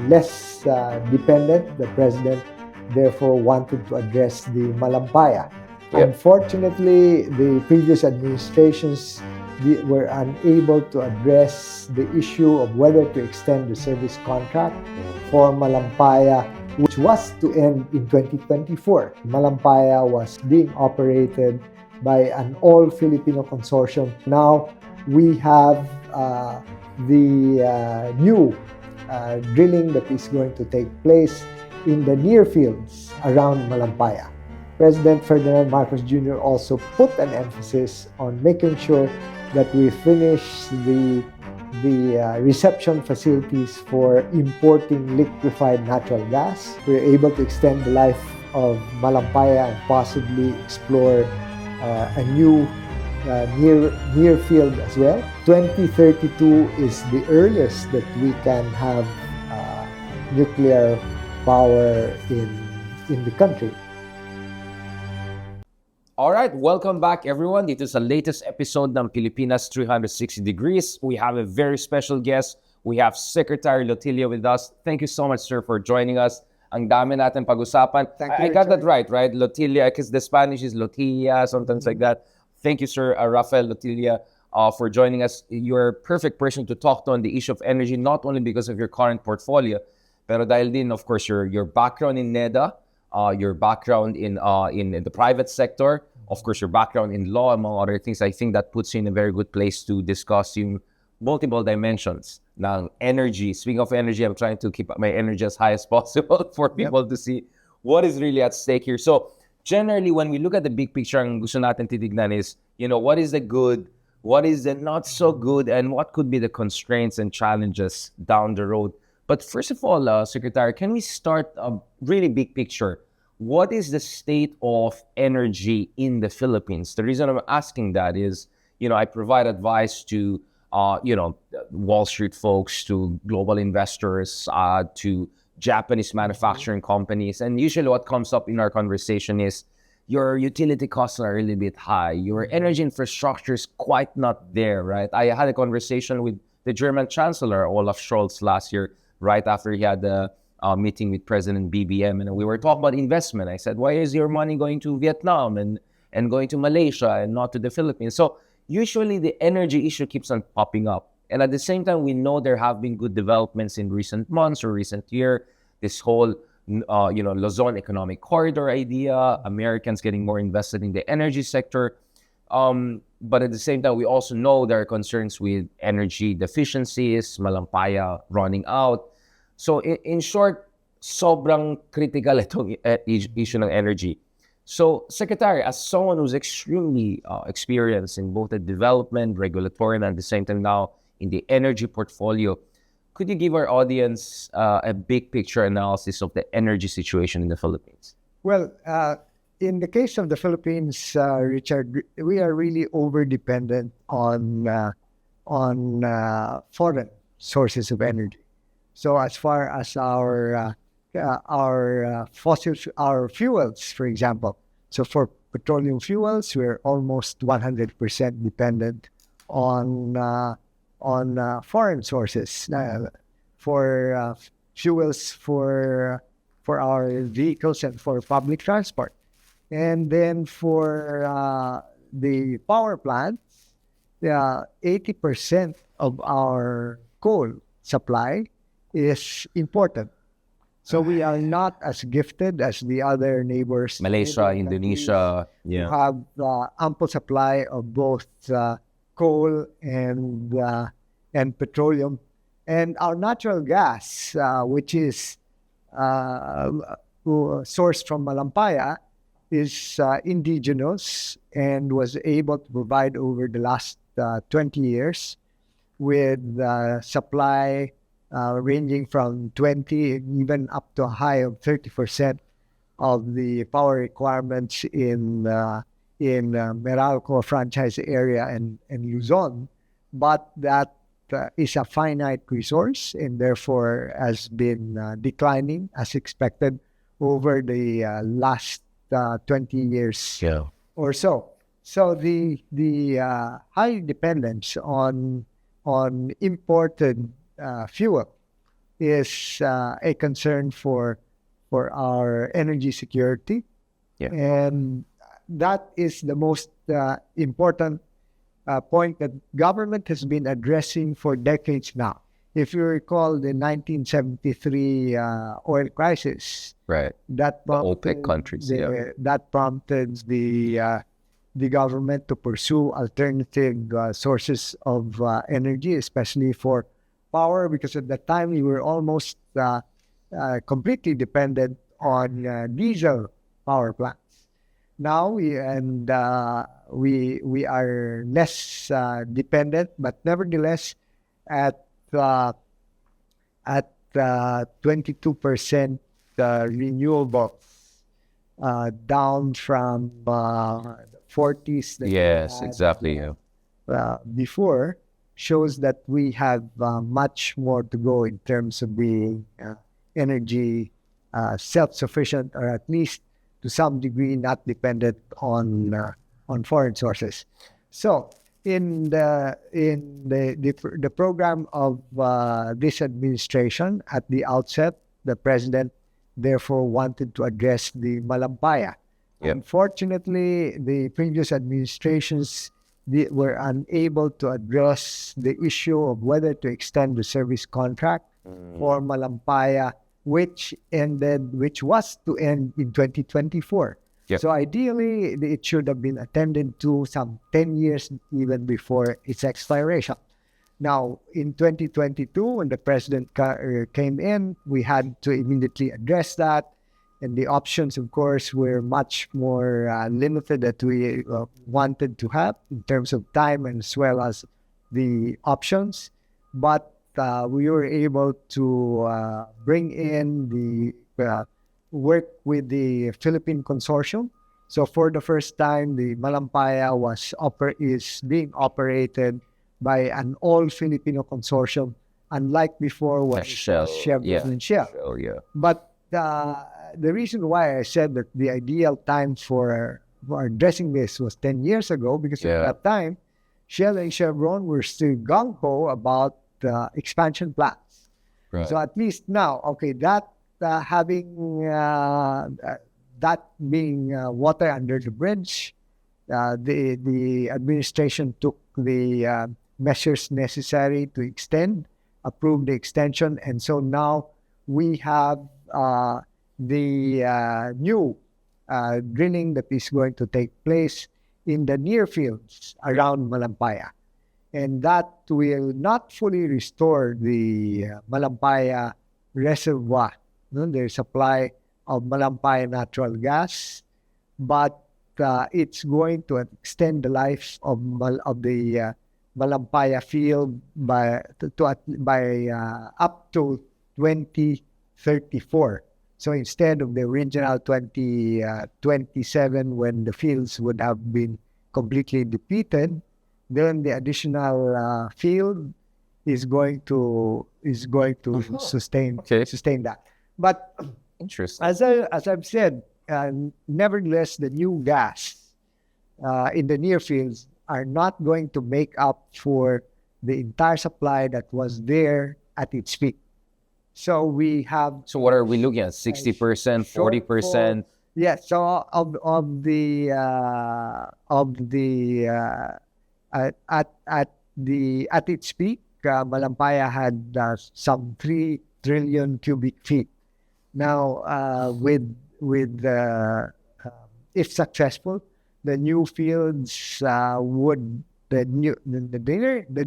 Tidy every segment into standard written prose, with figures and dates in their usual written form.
less dependent. The president therefore wanted to address the Malampaya. Yep. Unfortunately, the previous administrations were unable to address the issue of whether to extend the service contract for Malampaya, which was to end in 2024. Malampaya was being operated by an all-Filipino consortium. Now we have the new drilling that is going to take place in the near fields around Malampaya. President Ferdinand Marcos Jr. also put an emphasis on making sure that we finish the reception facilities for importing liquefied natural gas. We're able to extend the life of Malampaya and possibly explore a new near field as well. 2032 is the earliest that we can have nuclear power in the country. Alright, welcome back everyone. Dito sa latest episode ng Pilipinas 360 Degrees. We have a very special guest. We have Secretary Lotilla with us. Thank you so much, sir, for joining us. Ang dami natin pag-usapan. I got that right? Lotilla, because the Spanish is Lotilla, sometimes like that. Thank you, sir, Raphael Lotilla, for joining us. You're a perfect person to talk to on the issue of energy, not only because of your current portfolio, pero dahil din, of course, your background in NEDA, your background in the private sector, of course, your background in law, among other things. I think that puts you in a very good place to discuss yung multiple dimensions ng energy. Speaking of energy, I'm trying to keep my energy as high as possible for people to see what is really at stake here. So, generally, when we look at the big picture, ang gusto natin titignan is, what is the good, what is the not so good, and what could be the constraints and challenges down the road. But first of all, Secretary, can we start a really big picture? What is the state of energy in the Philippines? The reason I'm asking that is, I provide advice to, Wall Street folks, to global investors, to Japanese manufacturing companies. And usually what comes up in our conversation is your utility costs are a little bit high. Your energy infrastructure is quite not there, right? I had a conversation with the German Chancellor, Olaf Scholz, last year, right after he had the meeting with President BBM, and we were talking about investment. I said, why is your money going to Vietnam and going to Malaysia and not to the Philippines? So usually the energy issue keeps on popping up. And at the same time, we know there have been good developments in recent months or recent year. This whole, Luzon economic corridor idea, Americans getting more invested in the energy sector. But at the same time, we also know there are concerns with energy deficiencies, Malampaya running out. So in short, sobrang critical itong issue ng energy. So, Secretary, as someone who's extremely experienced in both the development, regulatory, and at the same time now in the energy portfolio, could you give our audience a big picture analysis of the energy situation in the Philippines? Well, in the case of the Philippines, Richard, we are really over-dependent on foreign sources of energy. So as far as our fuels, for example, so for petroleum fuels, we're almost 100% dependent on foreign sources. For fuels for our vehicles and for public transport, and then for the power plants, 80% of our coal supply is important. So we are not as gifted as the other neighbors. Malaysia, Indonesia, who have ample supply of both coal and petroleum. And our natural gas, which is sourced from Malampaya, is indigenous and was able to provide over the last 20 years with supply ranging from 20 and even up to a high of 30% of the power requirements in Meralco franchise area and Luzon. But that is a finite resource and therefore has been declining as expected over the last 20 years or so. So the high dependence on imported fuel is a concern for our energy security. Yeah. And that is the most important point that government has been addressing for decades now. If you recall the 1973 oil crisis, Right. that The OPEC countries. that prompted the government to pursue alternative sources of energy, especially for power, because at that time we were almost completely dependent on diesel power plants. Now we are less dependent, but nevertheless at uh, 22% renewables, down from 40s that we Yes, had exactly. Yeah. before, shows that we have much more to go in terms of being energy self-sufficient, or at least to some degree not dependent on foreign sources. So in the program of this administration, at the outset, the president therefore wanted to address the Malampaya. Yep. Unfortunately, the previous administrations were unable to address the issue of whether to extend the service contract for Malampaya, which was to end in 2024. Yep. So ideally, it should have been attended to some 10 years even before its expiration. Now, in 2022, when the president came in, we had to immediately address that. And the options, of course, were much more limited that we wanted to have in terms of time, and as well as the options. But we were able to bring in the work with the Philippine consortium. So for the first time, the Malampaya is being operated by an all-Filipino consortium, unlike before when it was Chevron and Shell. Yeah. But the reason why I said that the ideal time for addressing this was 10 years ago, because at that time, Shell and Chevron were still gung-ho about expansion plans. Right. So at least now, okay, that being water under the bridge, the administration took the measures necessary to approve the extension, and so now we have the new drilling that is going to take place in the near fields around Malampaya. And that will not fully restore the Malampaya reservoir, their supply of Malampaya natural gas, but it's going to extend the life of the Malampaya field by up to 2034. So instead of the original 2027, when the fields would have been completely depleted, then the additional field is going to sustain that. But Interesting. as I've said, nevertheless, the new gas in the near fields are not going to make up for the entire supply that was there at its peak. So we have. So what are we looking at? 60%, 40%? Yes. So at its peak, Malampaya had some 3 trillion cubic feet. Now, if successful, the new fields the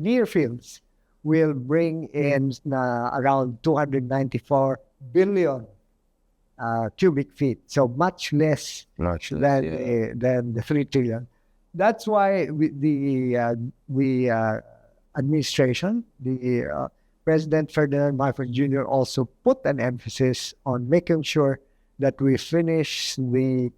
near fields will bring in around 294 billion cubic feet. So much less than the 3 trillion. That's why the administration, the President Ferdinand Marcos Jr. also put an emphasis on making sure that we finish the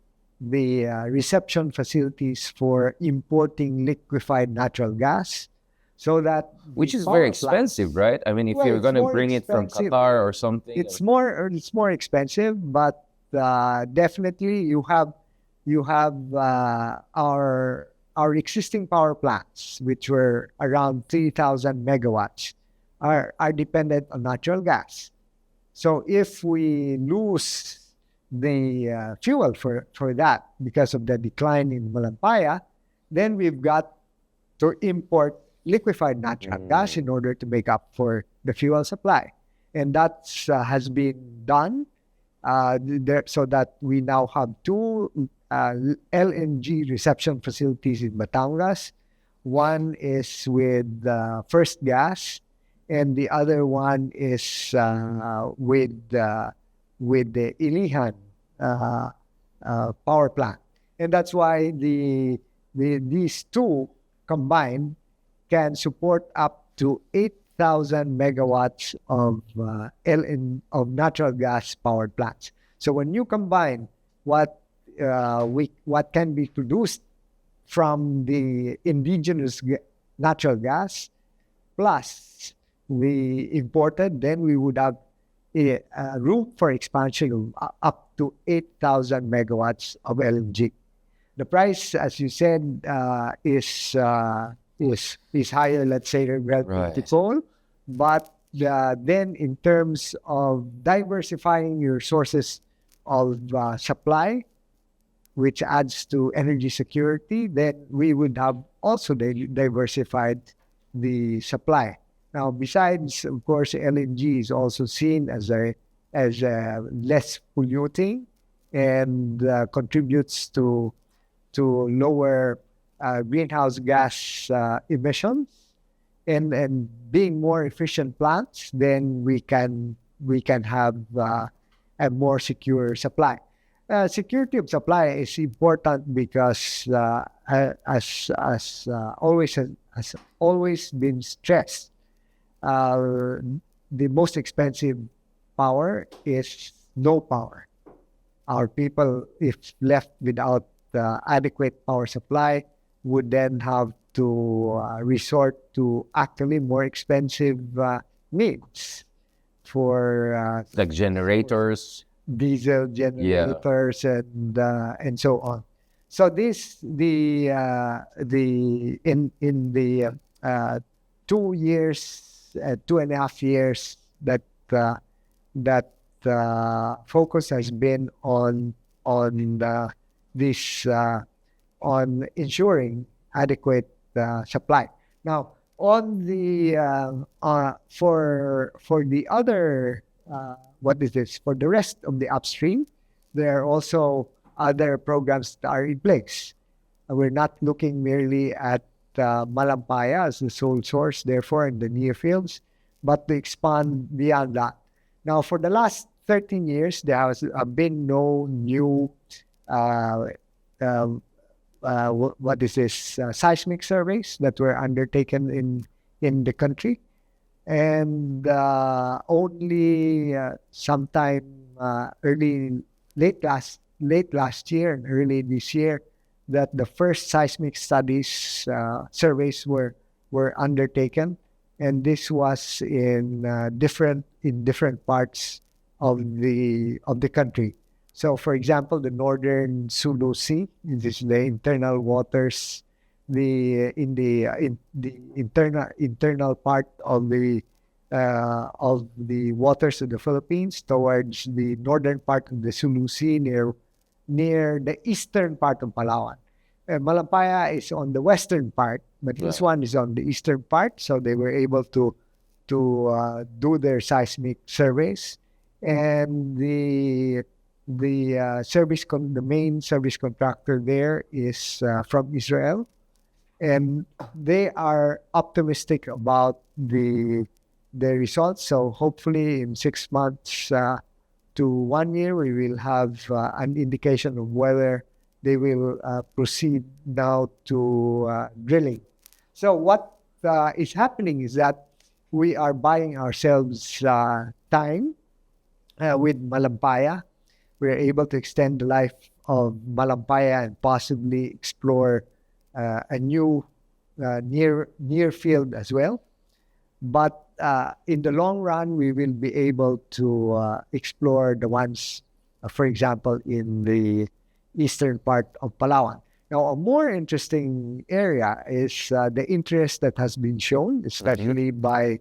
reception facilities for importing liquefied natural gas, so that which is very expensive, right? I mean, if you're going to bring it from Qatar or something, it's more expensive. But definitely, you have our existing power plants, which were around 3,000 megawatts, are dependent on natural gas. So if we lose the fuel for that because of the decline in Malampaya, then we've got to import liquefied natural gas in order to make up for the fuel supply. And that has been done so that we now have two LNG reception facilities in Batangas. One is with First Gas, and the other one is with the Ilihan power plant. And that's why these two combined can support up to 8,000 megawatts of of natural gas powered plants. So when you combine what can be produced from the indigenous natural gas plus the imported, then we would have room for expansion of up to 8,000 megawatts of LNG. The price, as you said, is higher, let's say, relative to coal. But then in terms of diversifying your sources of supply, which adds to energy security, then we would have also diversified the supply. Now, besides, of course, LNG is also seen as less polluting and contributes to lower greenhouse gas emissions, and being more efficient plants, then we can have a more secure supply. Security of supply is important because, as has always been stressed, the most expensive power is no power. Our people, if left without adequate power supply, would then have to resort to actually more expensive needs for like generators, diesel generators, and so on. So this in the 2.5 years that focus has been on on ensuring adequate supply. Now, on the for the other for the rest of the upstream, there are also other programs that are in place. We're not looking merely at Malampaya as the sole source, therefore, in the near fields, but to expand beyond that. Now, for the last 13 years, there has been no new seismic surveys that were undertaken in the country, and only sometime late last year and early this year that the first seismic studies surveys were undertaken, and this was in different parts of the country. So, for example, the northern Sulu Sea, this is the internal waters, the internal part of the waters of the Philippines, towards the northern part of the Sulu Sea, near the eastern part of Palawan. Malampaya is on the western part, but this one is on the eastern part. So they were able to do their seismic surveys, and the main service contractor there is from Israel, and they are optimistic about the results. So hopefully in 6 months to 1 year, we will have an indication of whether they will proceed now to drilling. So what is happening is that we are buying ourselves time with Malampaya. We're able to extend the life of Malampaya and possibly explore a new near field as well. But in the long run, we will be able to explore the ones, for example, in the eastern part of Palawan. Now, a more interesting area is the interest that has been shown, especially by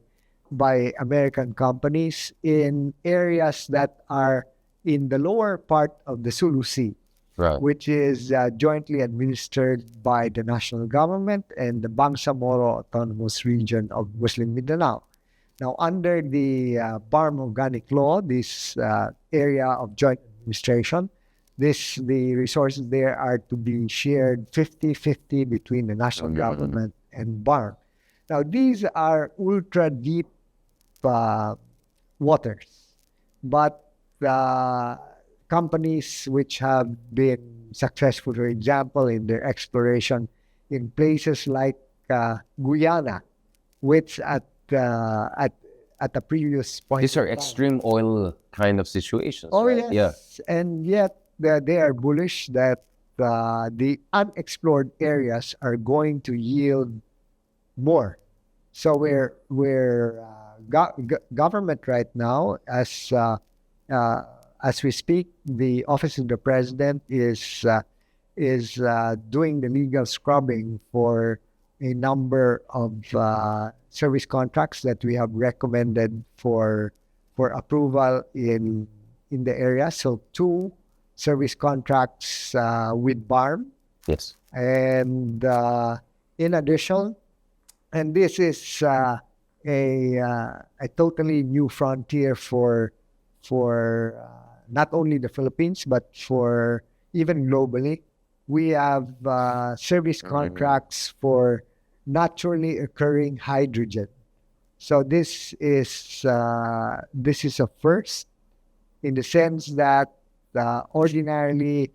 by American companies in areas that are in the lower part of the Sulu Sea, Right. which is jointly administered by the national government and the Bangsamoro Autonomous Region of Muslim Mindanao. Now, under the BARM Organic Law, this area of joint administration, the resources there are to be shared 50-50 between the national government and BARM. Now, these are ultra deep waters, but companies which have been successful, for example, in their exploration in places like Guyana, which at the previous point. These are extreme oil kind of situations. Oh, right? yes. And yet they are bullish that the unexplored areas are going to yield more. So government right now, as we speak, the Office of the President is doing the legal scrubbing for a number of service contracts that we have recommended for approval in the area. So 2 service contracts with BARM, Yes. and in addition, and this is a totally new frontier for not only the Philippines but for even globally. We have service contracts for naturally occurring hydrogen. So this is a first, in the sense that ordinarily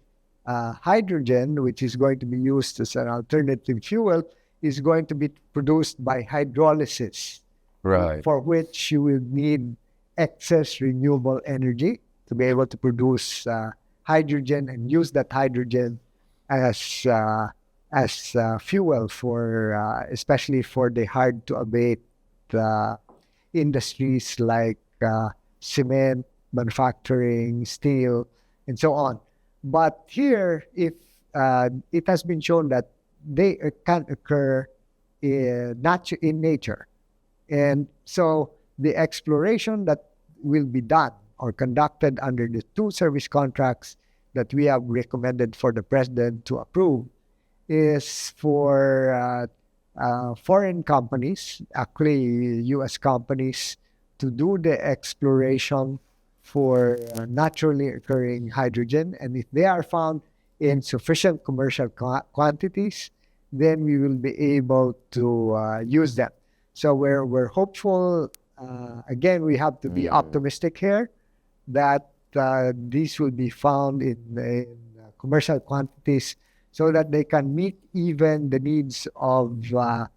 hydrogen, which is going to be used as an alternative fuel, is going to be produced by hydrolysis, Right. for which you will need excess renewable energy to be able to produce hydrogen and use that hydrogen as fuel for especially for the hard to abate industries like cement, manufacturing, steel, and so on. But here, if it has been shown that they can occur in nature, and so the exploration that will be done or conducted under the 2 service contracts that we have recommended for the president to approve is for foreign companies, actually U.S. companies, to do the exploration for naturally occurring hydrogen. And if they are found in sufficient commercial quantities, then we will be able to use them. So we're hopeful. Again, we have to be optimistic here that these will be found in commercial quantities, so that they can meet even the needs of the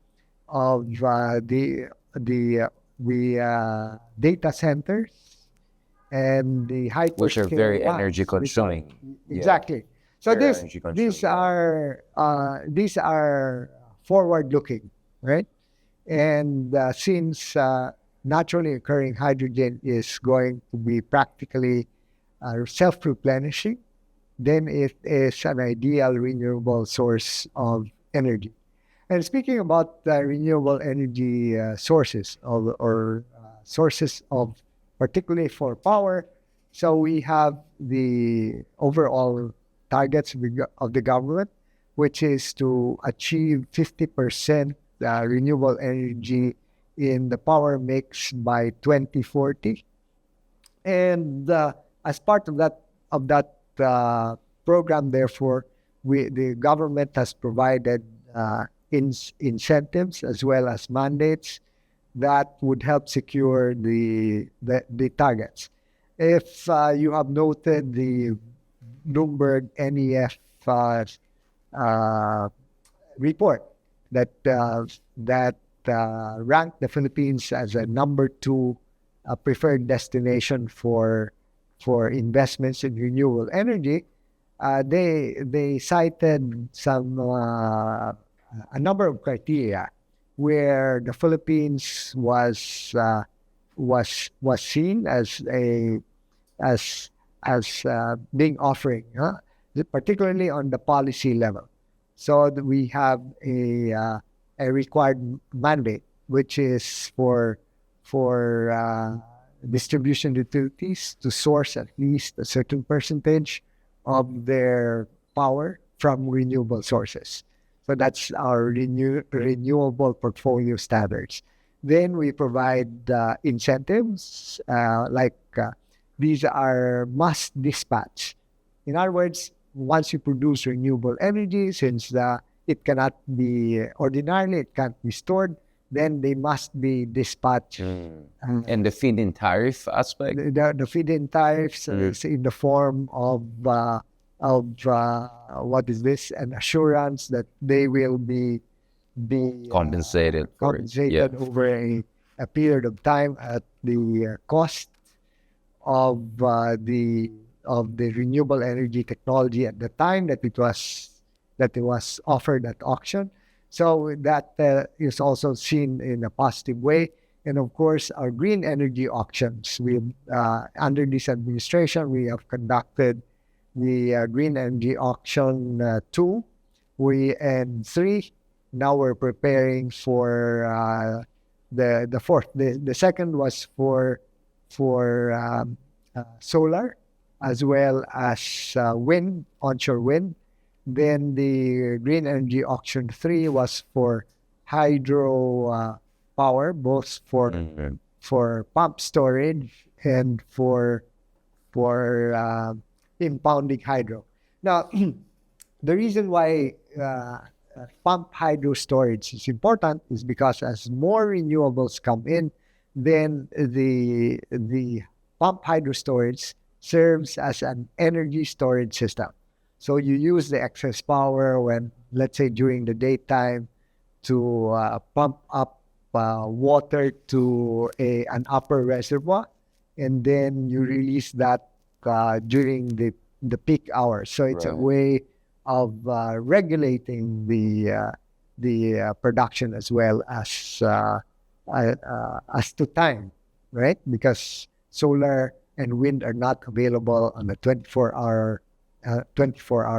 data centers and the hyperscale Which are very ones, energy consuming. Exactly. So Very energy consuming. these are forward looking, right? And since naturally occurring hydrogen is going to be practically self-replenishing, then it is an ideal renewable source of energy. And speaking about renewable energy sources or sources of particularly for power, so we have the overall targets of the government, which is to achieve 50% renewable energy in the power mix by 2040. And as part of that program, therefore, the government has provided incentives as well as mandates that would help secure the targets. If you have noted the Bloomberg NEF report that ranked the Philippines as a number 2 preferred destination for investments in renewable energy, they cited a number of criteria where the Philippines was seen as being offering, particularly on the policy level. So we have a required mandate, which is for distribution utilities to source at least a certain percentage of their power from renewable sources. So that's our renewable portfolio standards. Then we provide incentives these are must dispatch. In other words, once you produce renewable energy, since it cannot be ordinarily, it can't be stored, then they must be dispatched. And the feed-in tariff aspect? The feed-in tariffs is in the form of what is this? An assurance that they will be compensated over a period of time at the cost of the renewable energy technology at the time that it was offered at auction. So that is also seen in a positive way. And of course, our green energy auctions. Under this administration, we have conducted the green energy auction 2, and 3. Now we're preparing for the 4th. The second was for solar as well as onshore wind. Then the green energy auction 3 was for hydro power, both for pump storage and for impounding hydro. Now, the reason why pump hydro storage is important is because as more renewables come in, then the pump hydro storage serves as an energy storage system. So you use the excess power when, let's say, during the daytime to pump up water to an upper reservoir, and then you release that during the peak hours. So it's a way of regulating the production as well as to time, right? Because solar and wind are not available on a 24-hour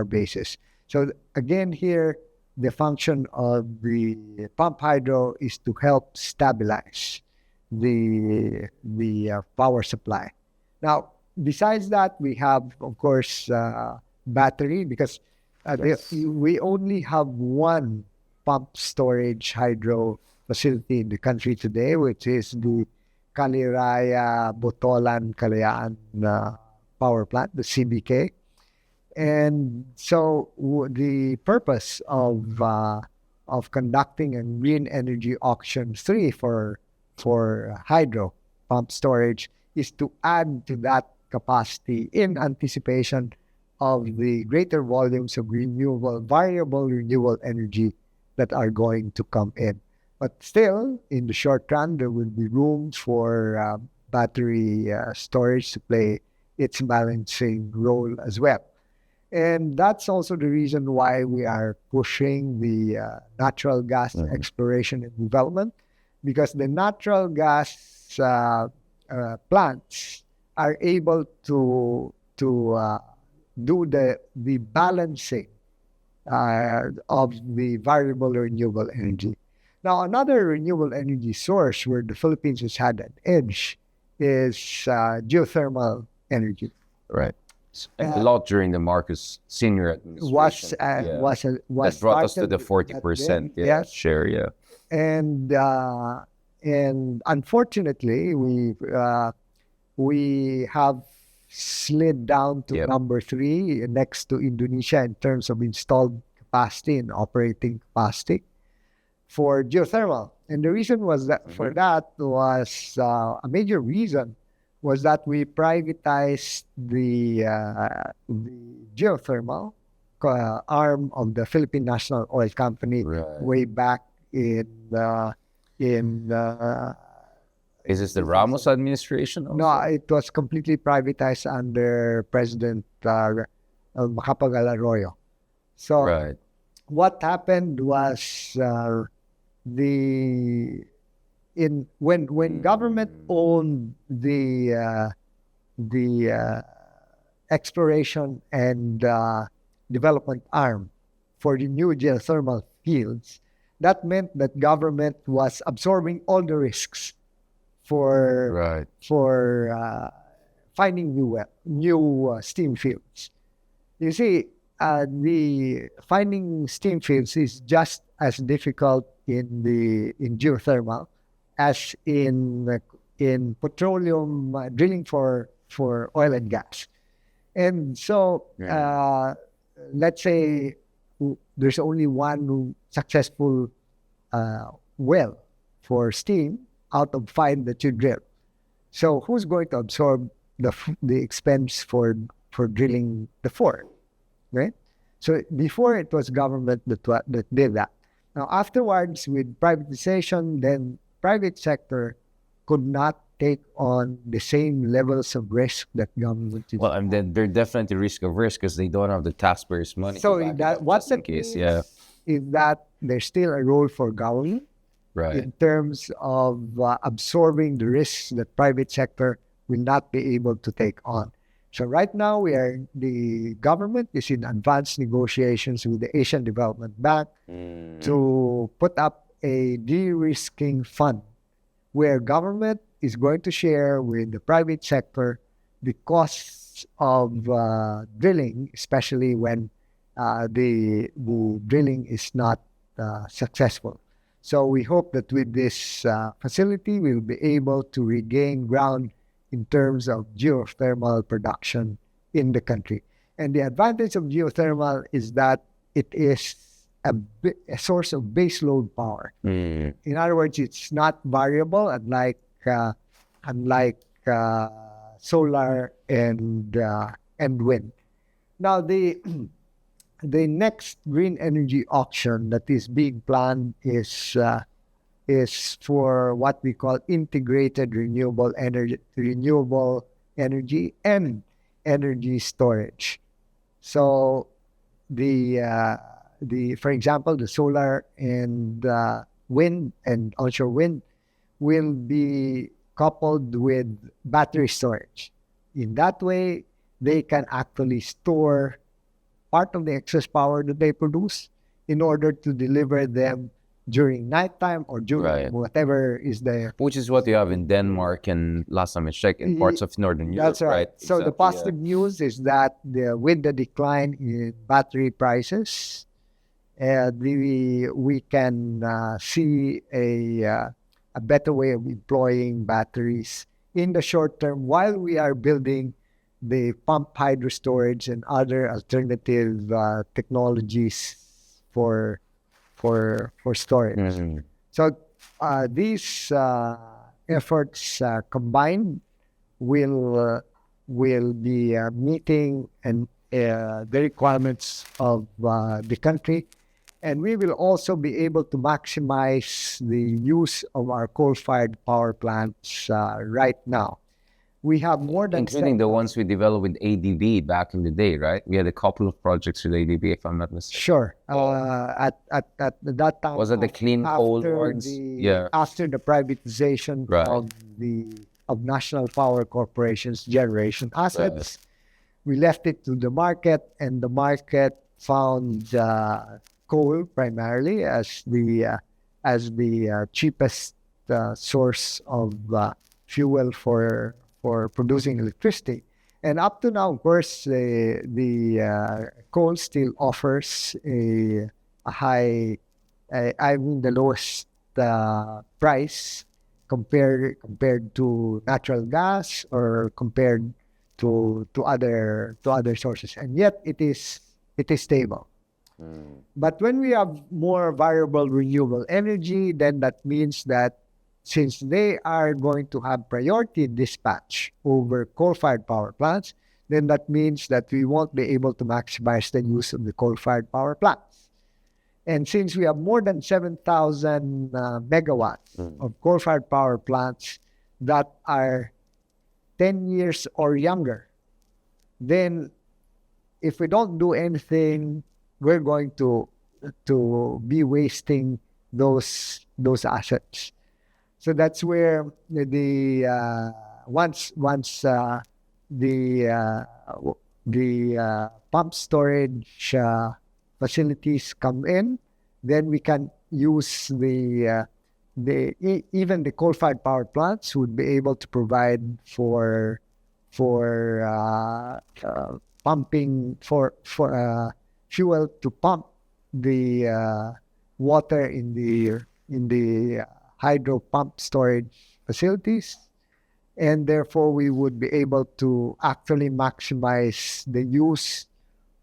basis. So again, here the function of the pump hydro is to help stabilize the power supply. Now, besides that, we have, of course, battery, because we only have one pump storage hydro facility in the country today, which is the Caliraya Botolan Kalayaan power plant, the CBK. And so the purpose of conducting a green energy auction 3 for hydro pump storage is to add to that capacity in anticipation of the greater volumes of variable renewable energy that are going to come in. But still, in the short run, there will be room for battery storage to play its balancing role as well. And that's also the reason why we are pushing the natural gas exploration and development, because the natural gas plants are able to do the balancing of the variable renewable energy. Now, another renewable energy source where the Philippines has had an edge is geothermal energy. Right. A lot during the Marcos Senior administration. That brought us to the 40% share. Yeah. And unfortunately, we have slid down to number 3 next to Indonesia in terms of installed capacity and operating capacity for geothermal. And the reason was that a major reason was that we privatized the geothermal arm of the Philippine National Oil Company way back in is this the Ramos administration also? No, it was completely privatized under President Macapagal Arroyo. So what happened was when government owned the exploration and development arm for the new geothermal fields, that meant that government was absorbing all the risks for Right. finding new steam fields. You see, the finding steam fields is just as difficult in geothermal as in petroleum drilling for oil and gas. And so, let's say there's only one successful well for steam out of 5 that you drill. So who's going to absorb the expense for drilling the 4, right? So before it was government that did that. Now afterwards, with privatization, then private sector could not take on the same levels of risk that government is. Well, and then they're definitely risk averse because they don't have the taxpayers' money. So to back it that up what just in that case. means is that there's still a role for government Right. in terms of absorbing the risks that private sector will not be able to take on. So right now, the government is in advanced negotiations with the Asian Development Bank to put up a de-risking fund where government is going to share with the private sector the costs of drilling, especially when the drilling is not successful. So we hope that with this facility, we'll be able to regain ground in terms of geothermal production in the country. And the advantage of geothermal is that it is a source of base load power. In other words, it's not variable, unlike solar and wind. Now the next green energy auction that is being planned is for what we call integrated renewable energy and energy storage. So for example, the solar and wind and onshore wind will be coupled with battery storage. In that way, they can actually store part of the excess power that they produce in order to deliver them during nighttime or during whatever is there. Which is what you have in Denmark and last time I checked in parts of Northern Europe, That's right. So the positive news is that with the decline in battery prices, we can see a better way of employing batteries in the short term while we are building the pump hydro storage and other alternative technologies for storage. So these efforts combined will be meeting the requirements of the country, and we will also be able to maximize the use of our coal-fired power plants right now. We have more than including the ones we developed with ADB back in the day, right? We had a couple of projects with ADB, if I'm not mistaken. Sure. At that time, was it the clean coal ones? After the privatization of National Power Corporation's generation assets, we left it to the market, and the market found coal primarily as the cheapest source of fuel for producing electricity. And up to now, of course, the coal still offers a high, the lowest price compared to natural gas or compared to other sources, and yet it is stable. But when we have more variable renewable energy, then that means that since they are going to have priority dispatch over coal-fired power plants, then that means that we won't be able to maximize the use of the coal-fired power plants. And since we have more than 7,000 megawatts of coal-fired power plants that are 10 years or younger, then if we don't do anything, we're going to be wasting those assets. So that's where once the pump storage facilities come in, then we can use the even the coal-fired power plants would be able to provide for pumping for fuel to pump the water in the hydro pump storage facilities, and therefore we would be able to actually maximize the use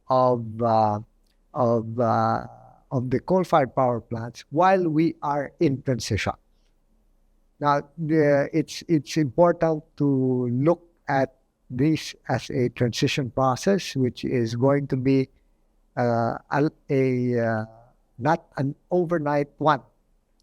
of of uh, of the coal-fired power plants while we are in transition. Now, it's important to look at this as a transition process, which is going to be not an overnight one.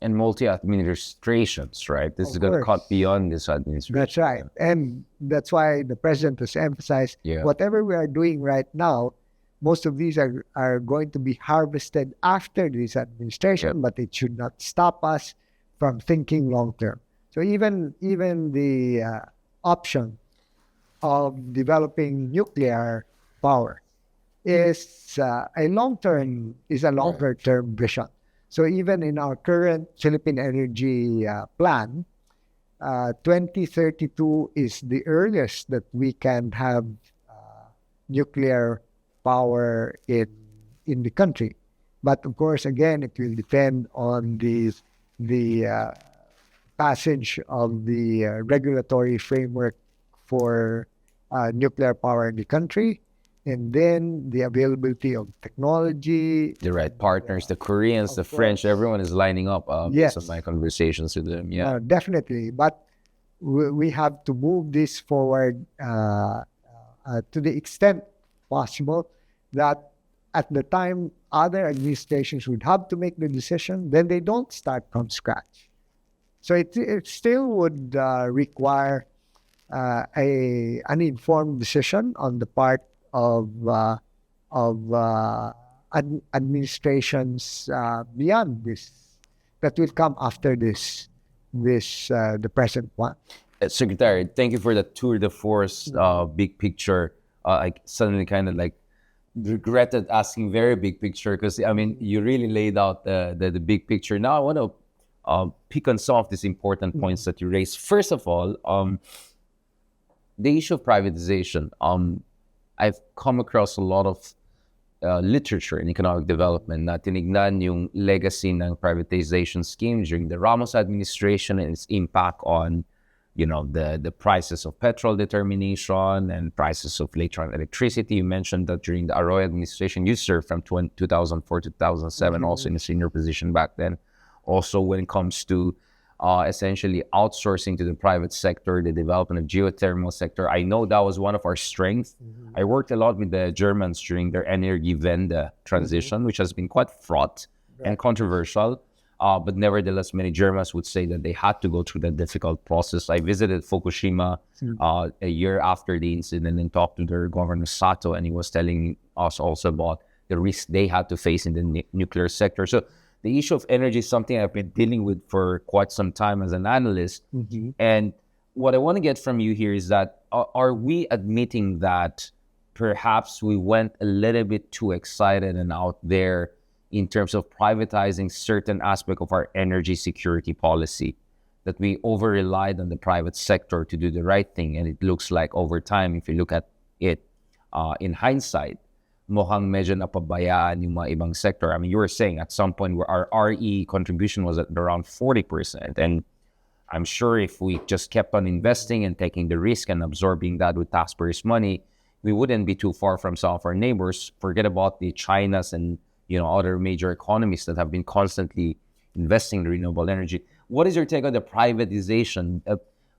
And multi-administrations, right? This is Of going to course. cut beyond this administration. That's right. And that's why the president has emphasized Yeah. whatever we are doing right now, most of these are going to be harvested after this administration, Yep. but it should not stop us from thinking long term. So even the option of developing nuclear power is a longer term vision. So even in our current Philippine energy plan, 2032 is the earliest that we can have nuclear power in the country. But of course, again, it will depend on the passage of the regulatory framework for nuclear power in the country, and then the availability of technology. The right partners, the Koreans, the Of French, course. everyone is lining up Yes. based on my conversations with them. Yeah. Definitely. But we have to move this forward to the extent possible that at the time other administrations would have to make the decision, then they don't start from scratch. So it still would require an informed decision on the part of administrations beyond this that will come after the present one. Secretary, thank you for the tour de force, big picture. I suddenly kind of like regretted asking very big picture because I mean you really laid out the big picture. Now I want to pick on some of these important points that you raised. First of all, the issue of privatization. I've come across a lot of literature in economic development na tinignan yung legacy ng privatization scheme during the Ramos administration and its impact on, you know, the prices of petrol determination and prices of later on electricity. You mentioned that during the Arroyo administration, you served from 2004 to 2007, also in a senior position back then. Also, when it comes to essentially outsourcing to the private sector, the development of geothermal sector. I know that was one of our strengths. I worked a lot with the Germans during their Energiewende transition, which has been quite fraught and controversial. But nevertheless, many Germans would say that they had to go through that difficult process. I visited Fukushima a year after the incident and talked to their governor Sato, and he was telling us also about the risk they had to face in the nuclear sector. So the issue of energy is something I've been dealing with for quite some time as an analyst. And what I want to get from you here is that are we admitting that perhaps we went a little bit too excited and out there in terms of privatizing certain aspect of our energy security policy, that we over-relied on the private sector to do the right thing? And it looks like over time, if you look at it in hindsight, mukhang medyo napabayaan yung mga ibang sector. I mean, you were saying at some point where our RE contribution was at around 40%. And I'm sure if we just kept on investing and taking the risk and absorbing that with taxpayers' money, we wouldn't be too far from some of our neighbors. Forget about the Chinas and, you know, other major economies that have been constantly investing in renewable energy. What is your take on the privatization?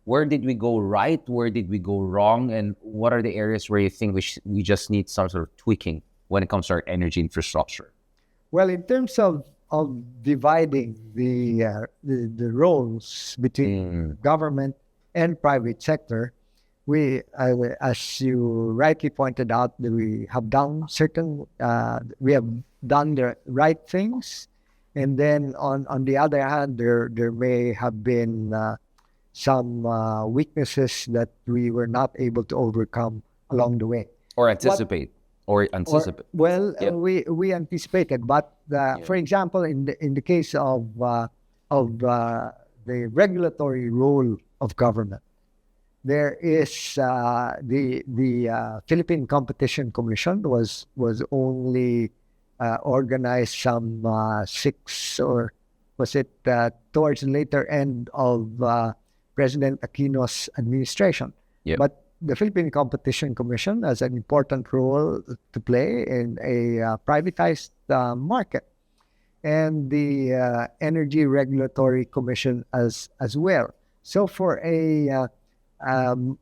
Where did we go right? Where did we go wrong? And what are the areas where you think we just need some sort of tweaking when it comes to our energy infrastructure? Well, in terms of dividing the roles between government and private sector, as you rightly pointed out, we have done we have done the right things, and then on the other hand, there may have been some weaknesses that we were not able to overcome along the way. Or anticipate. We anticipated, but for example, in the case of of the regulatory role of government. There is the Philippine Competition Commission was only organized some 6 or was it towards the later end of President Aquino's administration. Yep. But the Philippine Competition Commission has an important role to play in a privatized market, and the Energy Regulatory Commission as well. So for a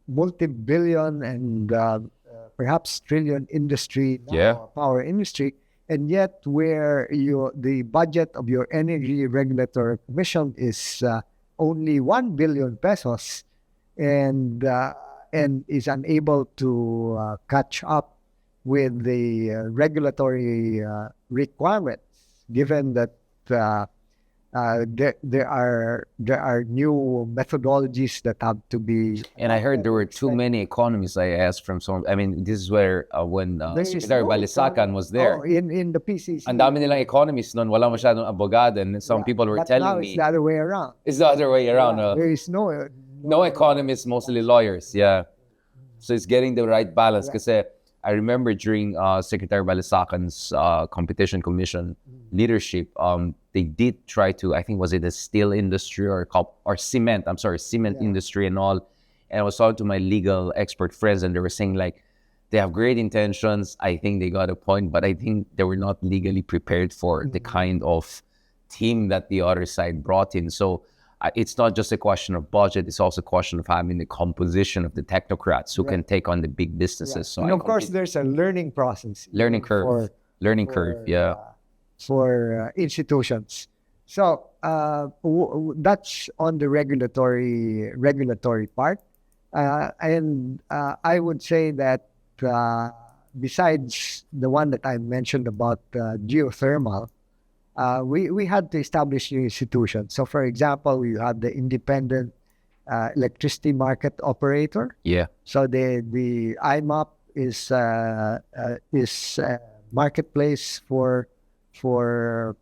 multi-billion and perhaps trillion industry now, Yeah. power industry, and yet where the budget of your Energy Regulatory Commission is only 1 billion pesos, and is unable to catch up with the regulatory requirements, given that there are new methodologies that have to be. And I heard there were too many economists. I asked from some. I mean, this is where when There is Secretary no Balisacan was there. Oh, in the PCC. Ang dami nilang economists noon, wala masyadong abogado, and some people were But telling now me it's the other way around. it's the other way around. There is no No economists, mostly lawyers. Yeah. So it's getting the right balance. Kasi I remember during Secretary Balisacan's Competition Commission leadership, they did try to, I think, was it the steel industry or cement? I'm sorry, cement industry and all. And I was talking to my legal expert friends, and they were saying like, they have great intentions. I think they got a point, but I think they were not legally prepared for the kind of team that the other side brought in. So it's not just a question of budget. It's also a question of having the composition of the technocrats who can take on the big businesses. So and of course, there's a learning process. learning curve. For institutions. So that's on the regulatory part. And I would say that besides the one that I mentioned about geothermal, we had to establish new institutions. So, for example, we had the independent electricity market operator. Yeah. So the IMAP is marketplace for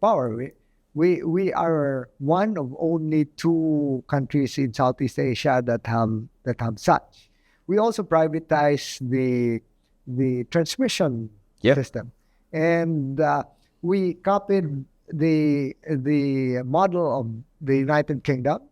power. We are one of only 2 countries in Southeast Asia that have such. We also privatize the transmission system, and we copied the model of the United Kingdom,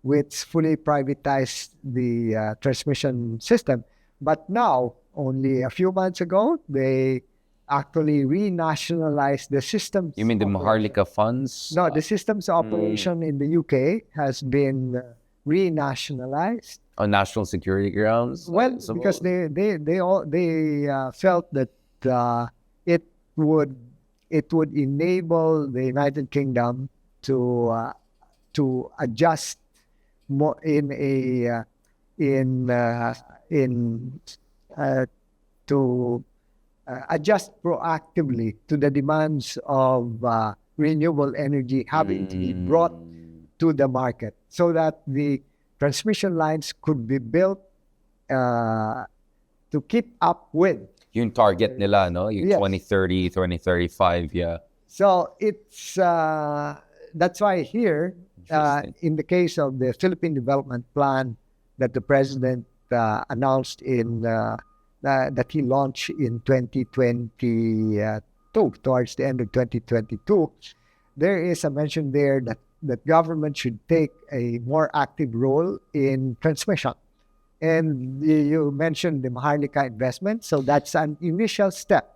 which fully privatized the transmission system. But now, only a few months ago, they actually renationalized the systems. You mean the Maharlika funds? No, the systems operation in the UK has been renationalized On national security grounds? Well, because they felt that it would enable the United Kingdom to adjust more to adjust proactively to the demands of renewable energy having to be brought to the market, so that the transmission lines could be built to keep up with yung target nila, no? Yung Yes. 2030, 2035, yeah. So it's that's why here, Interesting. in the case of the Philippine Development Plan that the president announced that he launched in 2022, towards the end of 2022, there is a mention there that government should take a more active role in transmission. And you mentioned the Maharlika investment, so that's an initial step.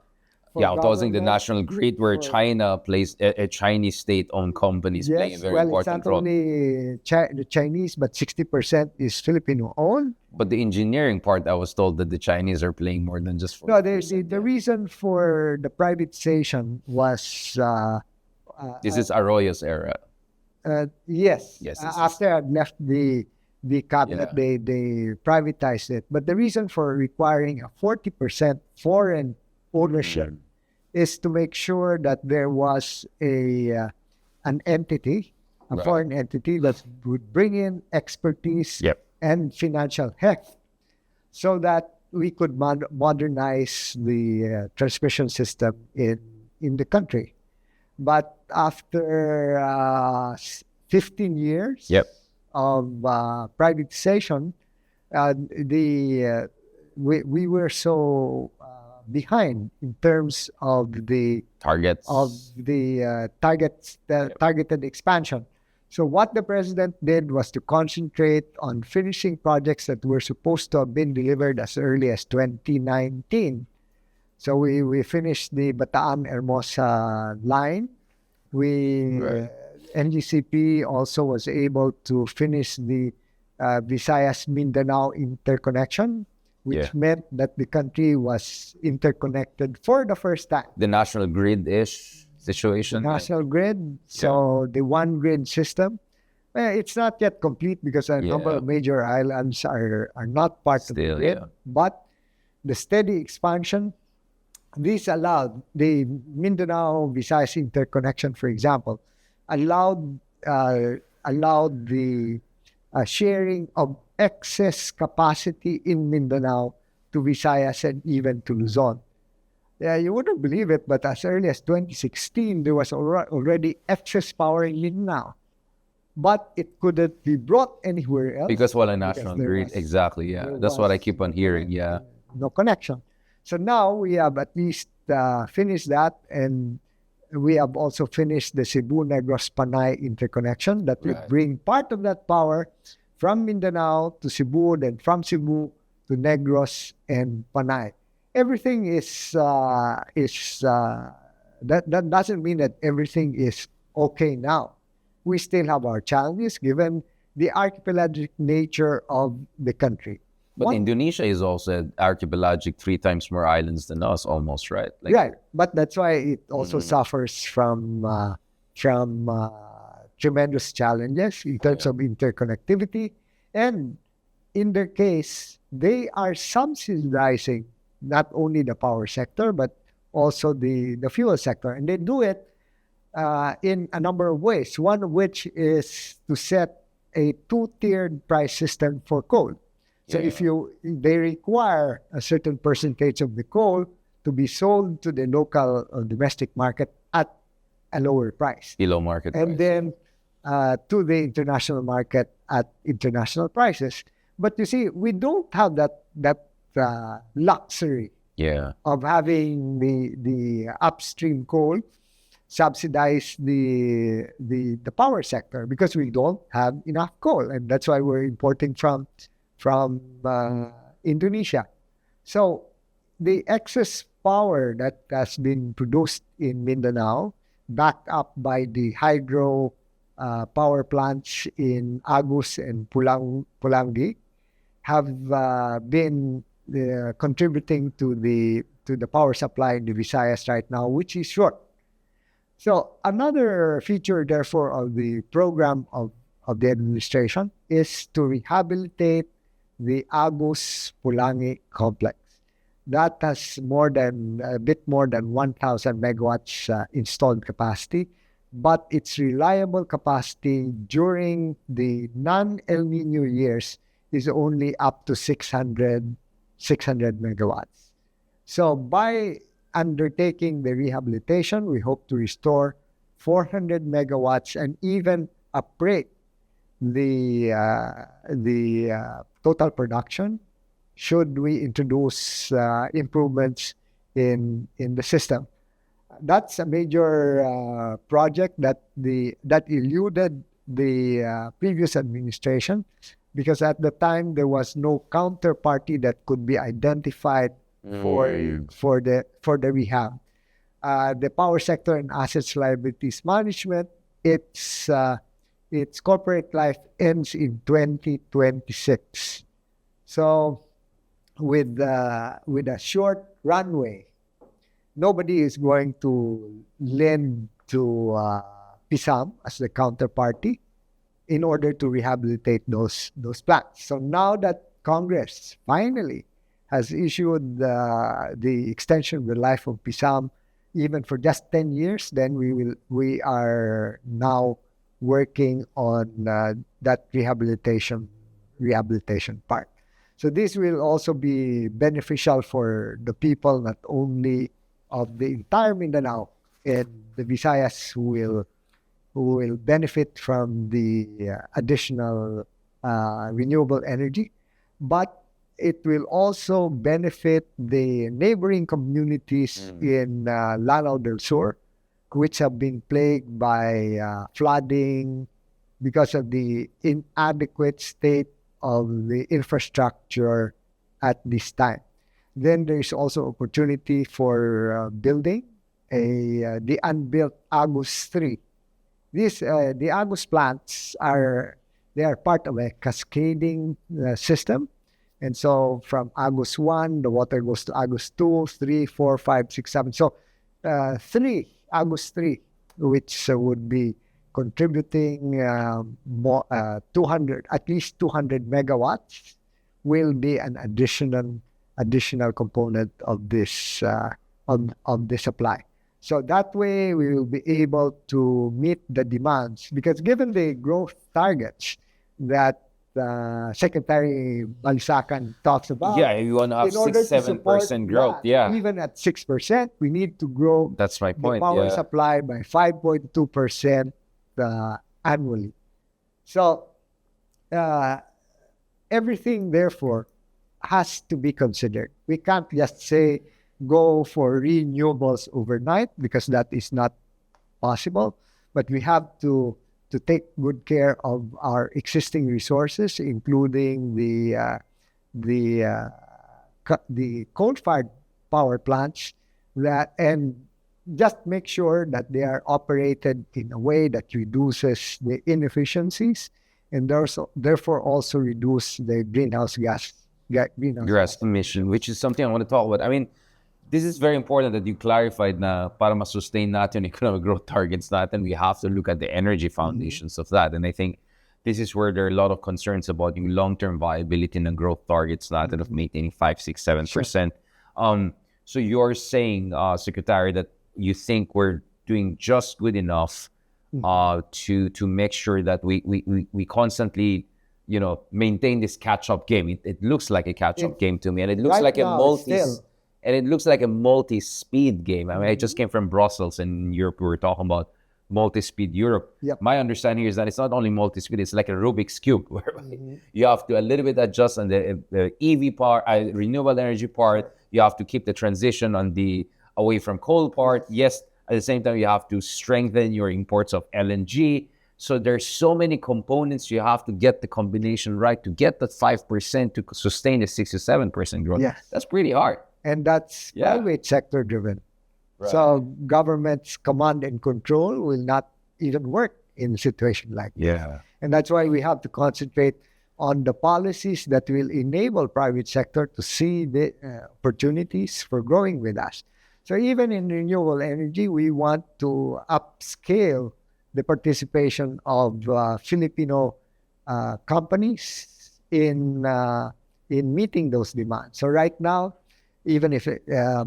for Yeah, causing the government national grid where for- China plays, a Chinese state-owned company is playing a very well, important it's not role. only the Chinese, but 60% is Filipino-owned. But the engineering part, I was told that the Chinese are playing more than just 40%. No, the reason for the privatization was This is Arroyo's era. yes. Yes, After I'd left the cabinet, Yeah. they privatized it. But the reason for requiring a 40% foreign ownership is to make sure that there was an entity, a Right. foreign entity that would bring in expertise Yep. and financial heft, so that we could modernize the transmission system in the country. But after 15 years Yep. of privatization, we were so behind in terms of the Targets. targeted expansion. So what the president did was to concentrate on finishing projects that were supposed to have been delivered as early as 2019. So we finished the Bataan Hermosa line. Right. NGCP also was able to finish the Visayas Mindanao interconnection, which meant that the country was interconnected for the first time. The national grid-ish situation. National grid, so the one grid system. It's not yet complete because a number of major islands are not part of the grid. But the steady expansion, this allowed the Mindanao Visayas interconnection, for example, allowed the sharing of excess capacity in Mindanao to Visayas and even to Luzon. Yeah, you wouldn't believe it, but as early as 2016, there was already excess power in Mindanao. But it couldn't be brought anywhere else. Because a national grid. Exactly, yeah. That's what I keep on hearing, yeah. No connection. So now we have at least finished that, and we have also finished the Cebu-Negros Panay interconnection that would bring part of that power from Mindanao to Cebu, then from Cebu to Negros and Panay. Everything that doesn't mean that everything is okay now. We still have our challenges given the archipelagic nature of the country. But Indonesia is also archipelagic, 3 times more islands than us, almost, right? Right, but that's why it also suffers from tremendous challenges in terms of interconnectivity. And in their case, they are subsidizing not only the power sector, but also the fuel sector. And they do it in a number of ways, one of which is to set a 2-tiered price system for coal. So they require a certain percentage of the coal to be sold to the local or domestic market at a lower price. Below market price. And then to the international market at international prices. But you see, we don't have that luxury of having the upstream coal subsidize the power sector because we don't have enough coal, and that's why we're importing from Indonesia. So the excess power that has been produced in Mindanao, backed up by the hydro power plants in Agus and Pulangi, have been contributing to the power supply in the Visayas right now, which is short. So another feature, therefore, of the program of the administration is to rehabilitate the Agus-Pulangi complex. That has a bit more than 1,000 megawatts installed capacity, but its reliable capacity during the non-El Nino years is only up to 600 megawatts. So by undertaking the rehabilitation, we hope to restore 400 megawatts and even upgrade the total production should we introduce improvements in the system. That's a major project that eluded the previous administration, because at the time there was no counterparty that could be identified for the rehab. The power sector and assets liabilities management, its corporate life ends in 2026. So with a short runway, nobody is going to lend to PISAM as the counterparty in order to rehabilitate those plants. So now that Congress finally has issued the extension of the life of PISAM even for just 10 years, then we are now working on that rehabilitation part. So this will also be beneficial for the people, not only of the entire Mindanao and the Visayas, who will who will benefit from the additional renewable energy, but it will also benefit the neighboring communities in Lanao del Sur, which have been plagued by flooding because of the inadequate state of the infrastructure at this time. Then there is also opportunity for building the unbuilt Agus 3. The Agus plants are part of a cascading system. And so from Agus 1, the water goes to Agus 2, 3, 4, 5, 6, 7. So 3, Agus 3, which would be contributing at least 200 megawatts, will be an additional component of this of the supply. So that way we will be able to meet the demands, because given the growth targets that Secretary Balsacan talks about, you want to have in order 6-7% growth. Yeah, even at 6%, we need to grow that's my point. the power supply by 5.2% annually. So everything, therefore, has to be considered. We can't just say go for renewables overnight, because that is not possible. But we have to take good care of our existing resources, including the coal-fired power plants, and just make sure that they are operated in a way that reduces the inefficiencies, and therefore also reduce the greenhouse gas emission, which is something I want to talk about. I mean, this is very important that you clarified na para ma-sustain natin economic growth targets natin, we have to look at the energy foundations of that. And I think this is where there are a lot of concerns about yung long-term viability ng growth targets natin of maintaining 5, 6, 7%. Sure. So you're saying, Secretary, that you think we're doing just good enough to make sure that we constantly, maintain this catch-up game. It looks like a catch-up game to me, and it looks like a multi-speed game. I mean, I just came from Brussels in Europe. We were talking about multi-speed Europe. Yep. My understanding is that it's not only multi-speed; it's like a Rubik's cube, where you have to a little bit adjust on the EV part, renewable energy part. You have to keep the transition on the away from coal part. Yes, at the same time, you have to strengthen your imports of LNG. So there's so many components. You have to get the combination right to get that 5% to sustain the 6 to 7% growth. Yes. That's pretty hard. And that's private sector driven. Right. So government's command and control will not even work in a situation like this. Yeah. And that's why we have to concentrate on the policies that will enable private sector to see the opportunities for growing with us. So even in renewable energy, we want to upscale the participation of Filipino companies in meeting those demands. So right now, even if a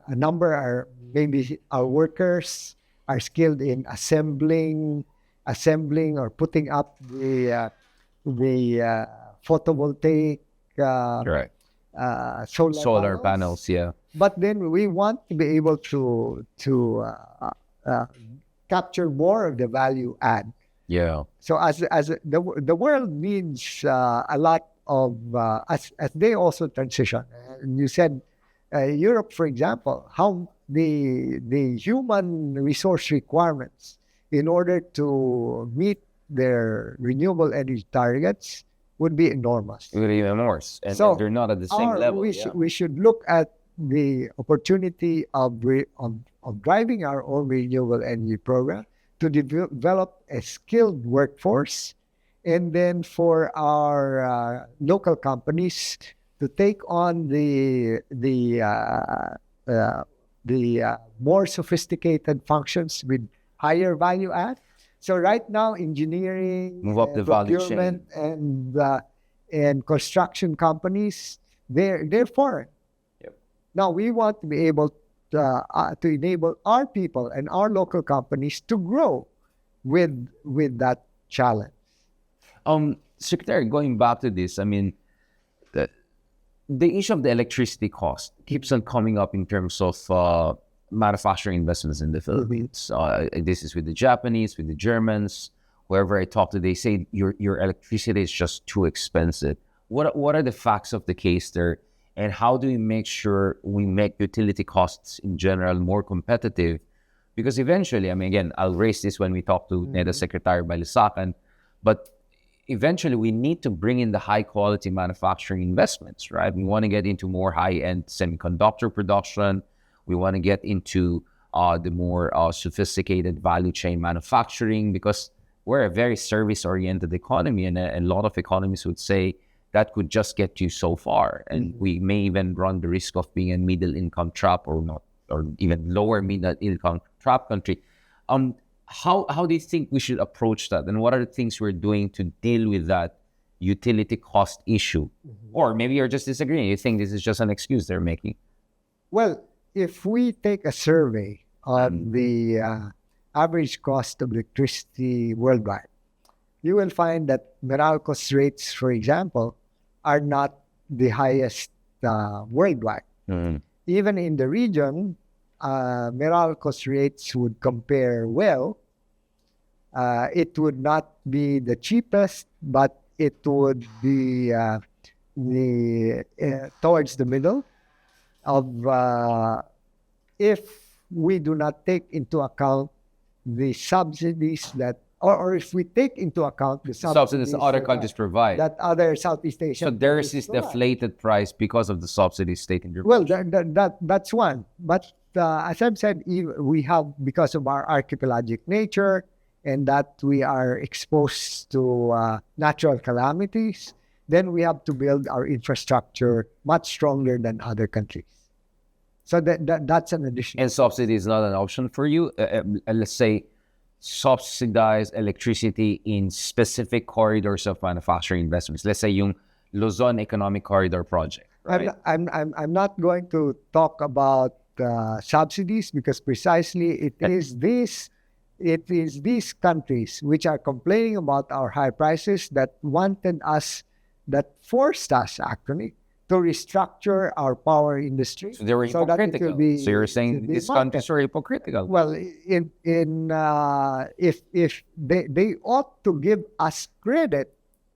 number are maybe our workers are skilled in assembling or putting up the photovoltaic solar panels. Yeah. But then we want to be able to capture more of the value add. Yeah. So as the world needs a lot of as they also transition. You said Europe, for example, how the human resource requirements in order to meet their renewable energy targets would be enormous. It would be enormous, and they're not at the same level. We should look at the opportunity of driving our own renewable energy program to develop a skilled workforce, and then for our local companies to take on the more sophisticated functions with higher value add. So right now, engineering, move up the value chain, and construction companies, they're foreign. Yep. Now we want to be able to enable our people and our local companies to grow with that challenge. Secretary, going back to this, I mean, the issue of the electricity cost keeps on coming up in terms of manufacturing investments in the Philippines. This is with the Japanese, with the Germans, whoever I talk to, they say your electricity is just too expensive. What are the facts of the case there, and how do we make sure we make utility costs in general more competitive? Because eventually, I mean, again, I'll raise this when we talk to NEDA Secretary Balisacan, but eventually we need to bring in the high quality manufacturing investments, right? We want to get into more high-end semiconductor production. We want to get into the more sophisticated value chain manufacturing, because we're a very service-oriented economy, and a lot of economists would say that could just get you so far. And we may even run the risk of being a middle-income trap or not, or even lower middle-income trap country. How do you think we should approach that? And what are the things we're doing to deal with that utility cost issue? Or maybe you're just disagreeing. You think this is just an excuse they're making. Well, if we take a survey on the average cost of electricity worldwide, you will find that Meralco's rates, for example, are not the highest worldwide. Even in the region, Meralco's rates would compare well. It would not be the cheapest, but it would be towards the middle of if we do not take into account the subsidies that, or if we take into account the Subsidies other countries provide. that other Southeast Asian. So there is this deflated price because of the subsidies taken. Well, that's one. But as I've said, we have, because of our archipelagic nature and that we are exposed to natural calamities, then we have to build our infrastructure much stronger than other countries. So that's an addition. And subsidy is not an option for you? Let's say subsidize electricity in specific corridors of manufacturing investments. Let's say yung Luzon Economic Corridor project. Right? I'm not going to talk about subsidies, because precisely it is these countries which are complaining about our high prices that forced us actually to restructure our power industry. So they were hypocritical. So you're saying these countries are hypocritical. Well, if they ought to give us credit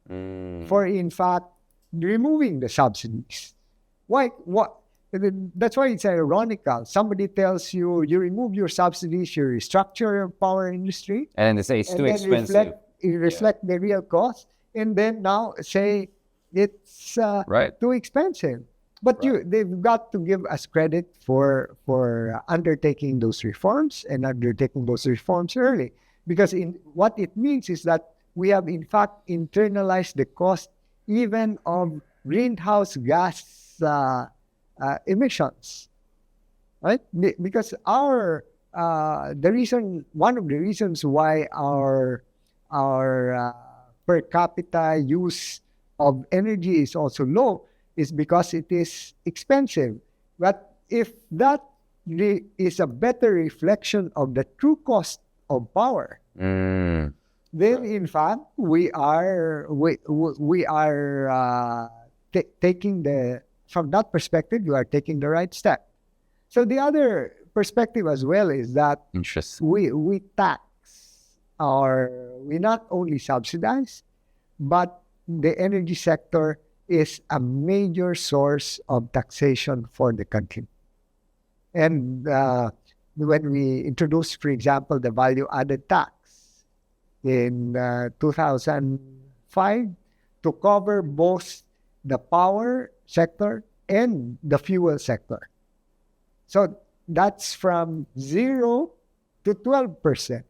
for, in fact, removing the subsidies. Why? What? That's why it's ironical. Somebody tells you, you remove your subsidies, you restructure your power industry. And then they say it's too expensive. Reflect the real cost. And then now say it's too expensive. But they've got to give us credit for undertaking those reforms and undertaking those reforms early. Because what it means is that we have in fact internalized the cost even of greenhouse gas emissions, right? Because one of the reasons why our per capita use of energy is also low is because it is expensive. But if that is a better reflection of the true cost of power, then in fact we are taking from that perspective, you are taking the right step. So the other perspective as well is that we tax we not only subsidize, but the energy sector is a major source of taxation for the country. And when we introduced, for example, the value-added tax in 2005 to cover both the power sector and the fuel sector. So that's from 0 to 12%.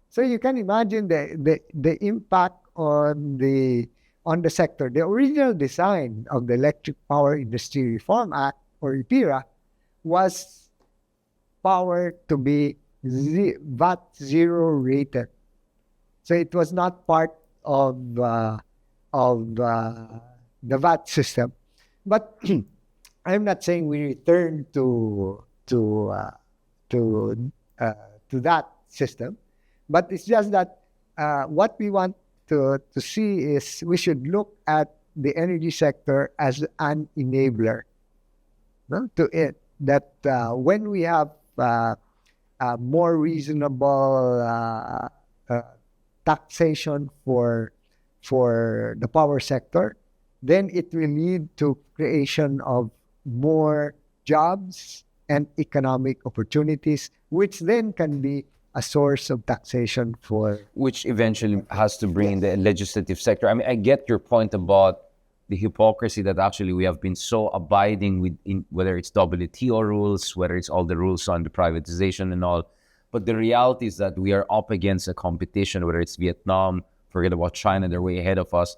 So you can imagine the impact on the sector. The original design of the Electric Power Industry Reform Act, or EPIRA, was power to be VAT zero rated. So it was not part of the VAT system. But I'm not saying we return to that system, but it's just that what we want to see is we should look at the energy sector as an enabler to it. That when we have more reasonable taxation for the power sector, then it will lead to creation of more jobs and economic opportunities, which then can be a source of taxation for... Which eventually has to bring in the legislative sector. I mean, I get your point about the hypocrisy that actually we have been so abiding with, whether it's WTO rules, whether it's all the rules on the privatization and all. But the reality is that we are up against a competition, whether it's Vietnam, forget about China, they're way ahead of us,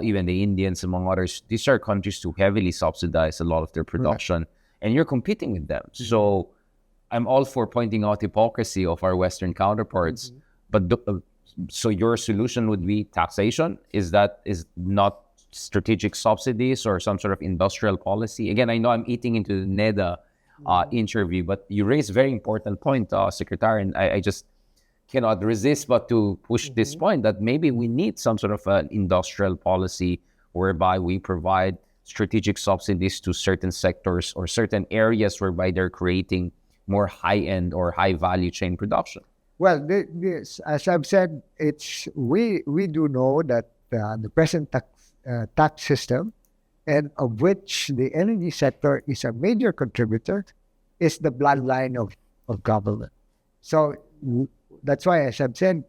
even the Indians, among others. These are countries who heavily subsidize a lot of their production, right, and you're competing with them. Mm-hmm. So I'm all for pointing out hypocrisy of our Western counterparts. Mm-hmm. But so your solution would be taxation? Is not strategic subsidies or some sort of industrial policy? Again, I know I'm eating into the NEDA interview, but you raised a very important point, Secretary, and I just cannot resist but to push this point that maybe we need some sort of an industrial policy whereby we provide strategic subsidies to certain sectors or certain areas whereby they're creating more high-end or high-value chain production. Well, this, as I've said, we do know that the present tax system, and of which the energy sector is a major contributor, is the bloodline of government. So that's why, as I've said,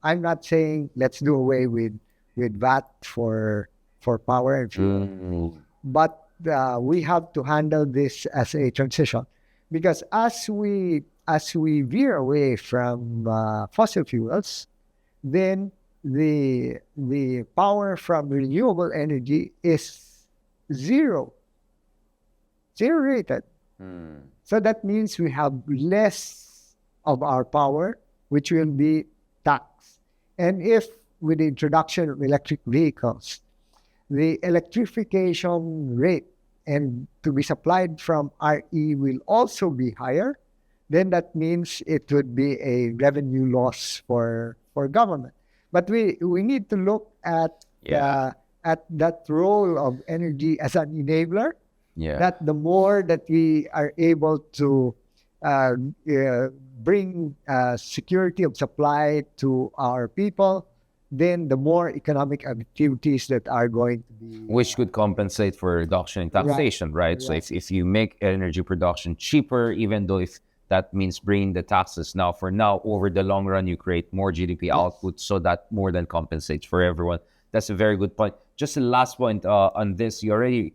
I'm not saying let's do away with VAT for power and fuel, but we have to handle this as a transition, because as we veer away from fossil fuels, then the power from renewable energy is zero rated. So that means we have less of our power, which will be taxed. And if with the introduction of electric vehicles, the electrification rate and to be supplied from RE will also be higher, then that means it would be a revenue loss for government. But we need to look at that role of energy as an enabler. Yeah. That the more that we are able to bring security of supply to our people, then the more economic activities that are going to be... Which could compensate for a reduction in taxation, right? So if you make energy production cheaper, even though if that means bringing the taxes now, over the long run, you create more GDP output, so that more than compensates for everyone. That's a very good point. Just a last point on this. You already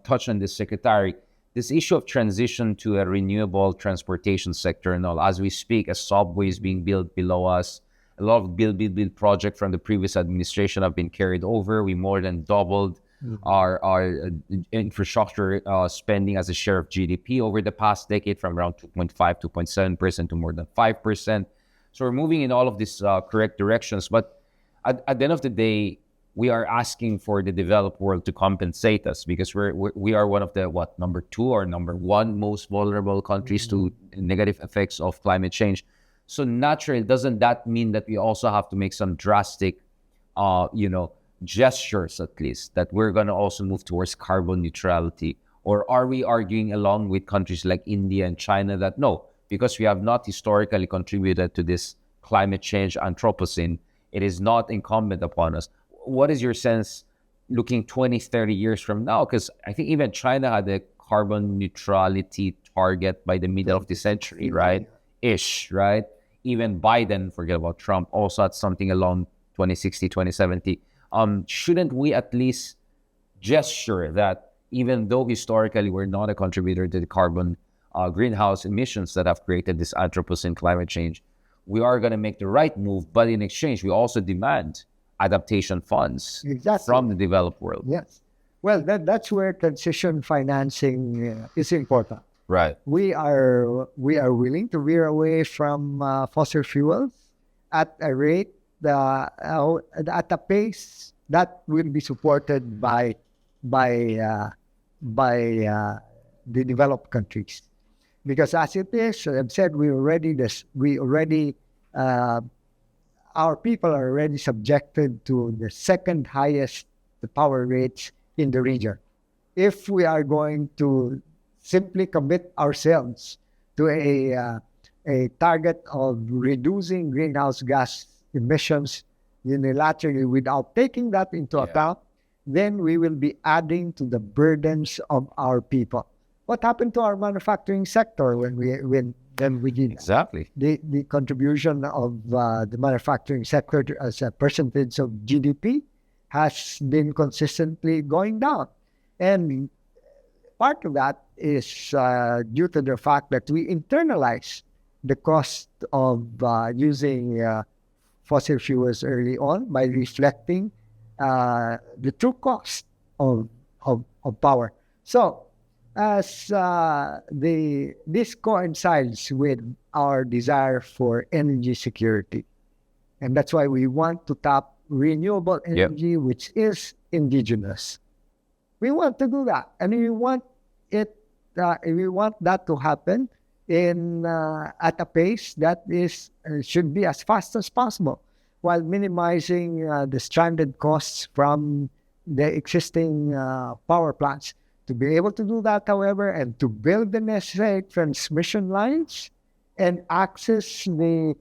touched on this, Secretary. This issue of transition to a renewable transportation sector and all. As we speak, a subway is being built below us. A lot of build projects from the previous administration have been carried over. We more than doubled our infrastructure spending as a share of GDP over the past decade, from around 2.5, 2.7% to more than 5%. So we're moving in all of these correct directions. But at the end of the day, we are asking for the developed world to compensate us, because we are one of the number 2 or number 1 most vulnerable countries to negative effects of climate change. So naturally, doesn't that mean that we also have to make some drastic, gestures, at least, that we're going to also move towards carbon neutrality? Or are we arguing along with countries like India and China that no, because we have not historically contributed to this climate change Anthropocene, it is not incumbent upon us? What is your sense looking 20, 30 years from now? Because I think even China had a carbon neutrality target by the middle of the century, right? Ish, right? Even Biden, forget about Trump, also had something along 2060, 2070. Shouldn't we at least gesture that even though historically we're not a contributor to the carbon greenhouse emissions that have created this Anthropocene climate change, we are going to make the right move, but in exchange, we also demand adaptation funds from the developed world. Yes. Well, that's where transition financing is important. Right. We are willing to veer away from fossil fuels at a rate, at a pace that will be supported by the developed countries. Because as it is, I've said, our people are already subjected to the second highest power rates in the region. If we are going to simply commit ourselves to a target of reducing greenhouse gas emissions unilaterally without taking that into account, then we will be adding to the burdens of our people. What happened to our manufacturing sector when we did Exactly. the contribution of the manufacturing sector as a percentage of GDP has been consistently going down, and part of that is due to the fact that we internalize the cost of using fossil fuels early on by reflecting the true cost of power. So, as this coincides with our desire for energy security, and that's why we want to tap renewable energy, which is indigenous. We want to do that, and we want it. We want that to happen in at a pace that is should be as fast as possible, while minimizing the stranded costs from the existing power plants. To be able to do that, however, and to build the necessary transmission lines and access the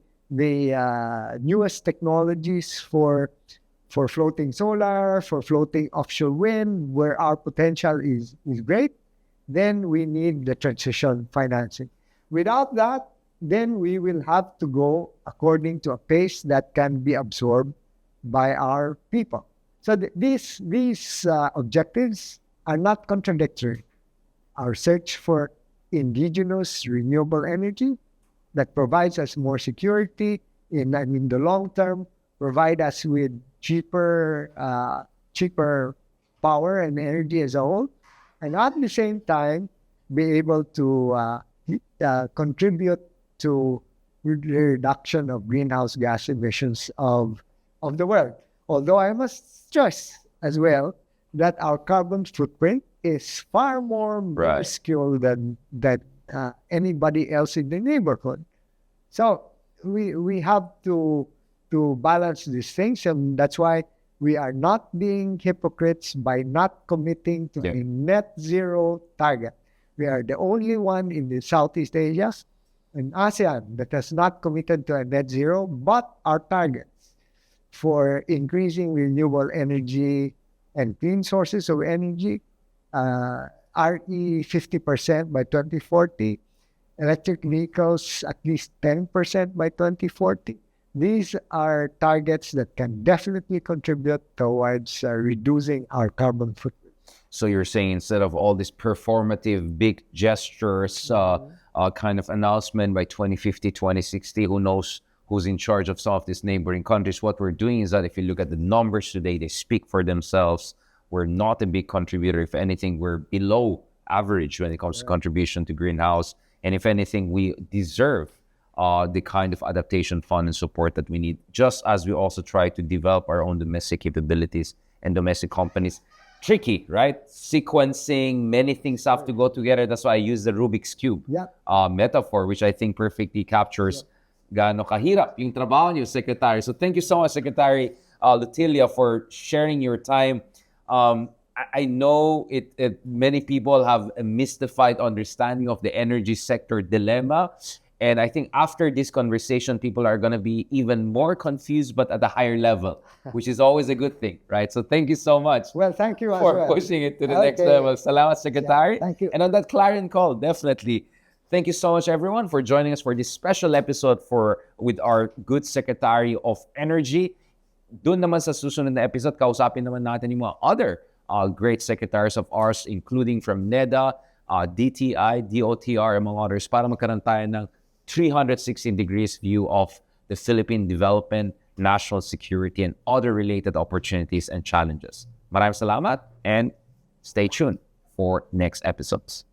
newest technologies for floating solar, for floating offshore wind, where our potential is great, then we need the transition financing. Without that, then we will have to go according to a pace that can be absorbed by our people. So these objectives are not contradictory. Our search for indigenous renewable energy that provides us more security in the long term, provide us with cheaper power and energy as a whole, and at the same time be able to contribute to the reduction of greenhouse gas emissions of the world. Although I must stress as well that our carbon footprint is far more minuscule than anybody else in the neighborhood. So we have to balance these things, and that's why we are not being hypocrites by not committing to a net zero target. We are the only one in the Southeast Asia and ASEAN that has not committed to a net zero, but our targets for increasing renewable energy and clean sources of energy, RE 50% by 2040, electric vehicles at least 10% by 2040. These are targets that can definitely contribute towards reducing our carbon footprint. So you're saying instead of all these performative big gestures, kind of announcement by 2050, 2060, who knows who's in charge of some of these neighboring countries, what we're doing is that if you look at the numbers today, they speak for themselves. We're not a big contributor. If anything, we're below average when it comes to contribution to greenhouse. And if anything, we deserve the kind of adaptation fund and support that we need, just as we also try to develop our own domestic capabilities and domestic companies. Tricky, right? Sequencing, many things have to go together. That's why I use the Rubik's Cube metaphor, which I think perfectly captures gaano kahirap yung trabaho niyo, Secretary. So thank you so much, Secretary Lotilla, for sharing your time. I know many people have a mystified understanding of the energy sector dilemma. And I think after this conversation, people are going to be even more confused, but at a higher level, which is always a good thing, right? So thank you so much. Well, thank you for pushing it to the next level. Salamat, Secretary. Thank you. And on that clarion call, definitely. Thank you so much, everyone, for joining us for this special episode with our good Secretary of Energy. Doon naman sa susunod na episode, kausapin naman natin yung mga other great secretaries of ours, including from NEDA, DTI, DOTR, among others, para magkaroon tayo ng 360 degrees view of the Philippine development, national security, and other related opportunities and challenges. Maraming salamat and stay tuned for next episodes.